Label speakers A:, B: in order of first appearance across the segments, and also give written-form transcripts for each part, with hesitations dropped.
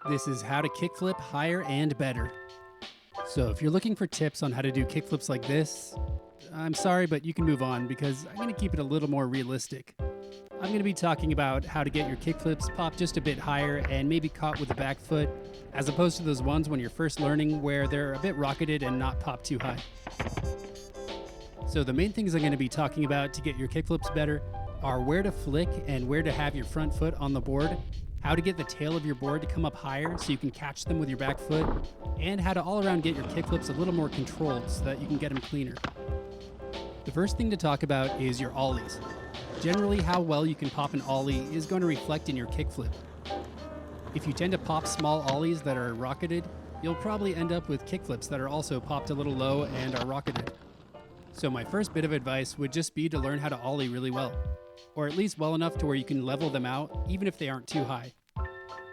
A: This is how to kickflip higher and better. So if you're looking for tips on how to do kickflips like this, I'm sorry, but you can move on because I'm going to keep it a little more realistic. I'm going to be talking about how to get your kickflips popped just a bit higher and maybe caught with the back foot, as opposed to those ones when you're first learning where they're a bit rocketed and not popped too high. So the main things I'm going to be talking about to get your kickflips better are where to flick and where to have your front foot on the board, how to get the tail of your board to come up higher so you can catch them with your back foot, and how to all around get your kickflips a little more controlled so that you can get them cleaner. The first thing to talk about is your ollies. Generally, how well you can pop an ollie is going to reflect in your kickflip. If you tend to pop small ollies that are rocketed, you'll probably end up with kickflips that are also popped a little low and are rocketed. So my first bit of advice would just be to learn how to ollie really well, or at least well enough to where you can level them out even if they aren't too high.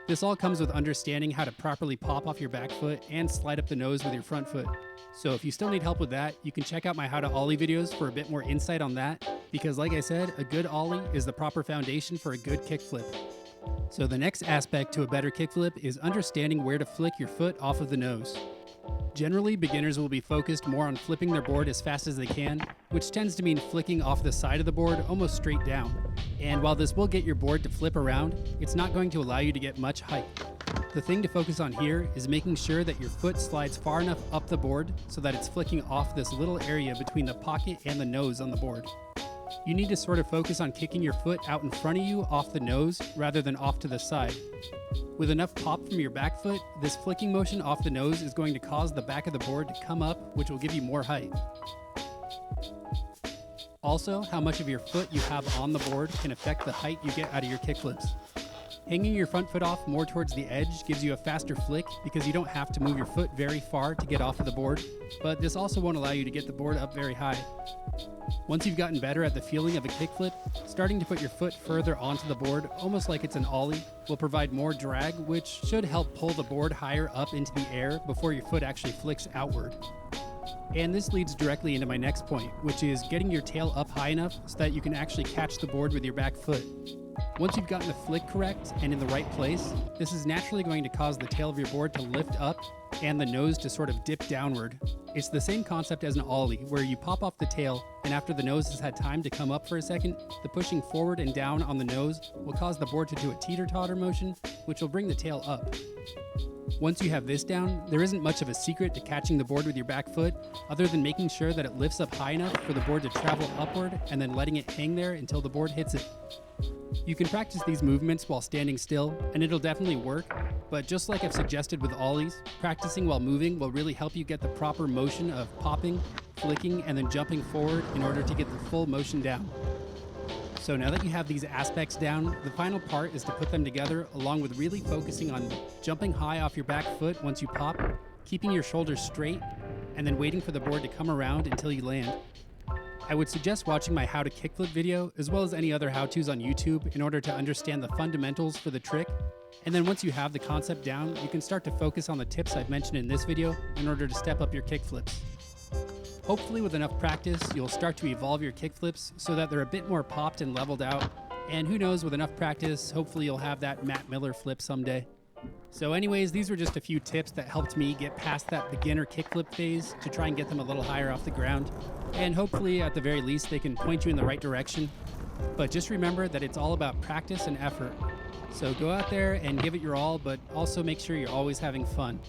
A: This all comes with understanding how to properly pop off your back foot and slide up the nose with your front foot. So if you still need help with that, you can check out my how to ollie videos for a bit more insight on that, because like I said, a good ollie is the proper foundation for a good kickflip. So the next aspect to a better kickflip is understanding where to flick your foot off of the nose. Generally, beginners will be focused more on flipping their board as fast as they can, which tends to mean flicking off the side of the board almost straight down. And while this will get your board to flip around, it's not going to allow you to get much height. The thing to focus on here is making sure that your foot slides far enough up the board so that it's flicking off this little area between the pocket and the nose on the board. You need to sort of focus on kicking your foot out in front of you off the nose rather than off to the side. With enough pop from your back foot, this flicking motion off the nose is going to cause the back of the board to come up, which will give you more height. Also, how much of your foot you have on the board can affect the height you get out of your kickflips. Hanging your front foot off more towards the edge gives you a faster flick because you don't have to move your foot very far to get off of the board, but this also won't allow you to get the board up very high. Once you've gotten better at the feeling of a kickflip, starting to put your foot further onto the board, almost like it's an ollie, will provide more drag, which should help pull the board higher up into the air before your foot actually flicks outward. And this leads directly into my next point, which is getting your tail up high enough so that you can actually catch the board with your back foot. Once you've gotten the flick correct and in the right place, this is naturally going to cause the tail of your board to lift up and the nose to sort of dip downward. It's the same concept as an ollie, where you pop off the tail, and after the nose has had time to come up for a second, the pushing forward and down on the nose will cause the board to do a teeter-totter motion, which will bring the tail up. Once you have this down, there isn't much of a secret to catching the board with your back foot, other than making sure that it lifts up high enough for the board to travel upward and then letting it hang there until the board hits it. You can practice these movements while standing still, and it'll definitely work, but just like I've suggested with ollies, practicing while moving will really help you get the proper motion of popping, flicking, and then jumping forward in order to get the full motion down. So now that you have these aspects down, the final part is to put them together along with really focusing on jumping high off your back foot once you pop, keeping your shoulders straight, and then waiting for the board to come around until you land. I would suggest watching my how to kickflip video as well as any other how-tos on YouTube in order to understand the fundamentals for the trick. And then once you have the concept down, you can start to focus on the tips I've mentioned in this video in order to step up your kickflips. Hopefully with enough practice, you'll start to evolve your kickflips so that they're a bit more popped and leveled out. And who knows, with enough practice, hopefully you'll have that Matt Miller flip someday. So anyways, these were just a few tips that helped me get past that beginner kickflip phase to try and get them a little higher off the ground. And hopefully, at the very least, they can point you in the right direction. But just remember that it's all about practice and effort. So go out there and give it your all, but also make sure you're always having fun.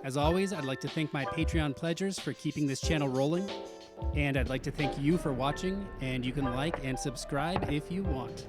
A: As always, I'd like to thank my Patreon pledgers for keeping this channel rolling. And I'd like to thank you for watching, and you can like and subscribe if you want.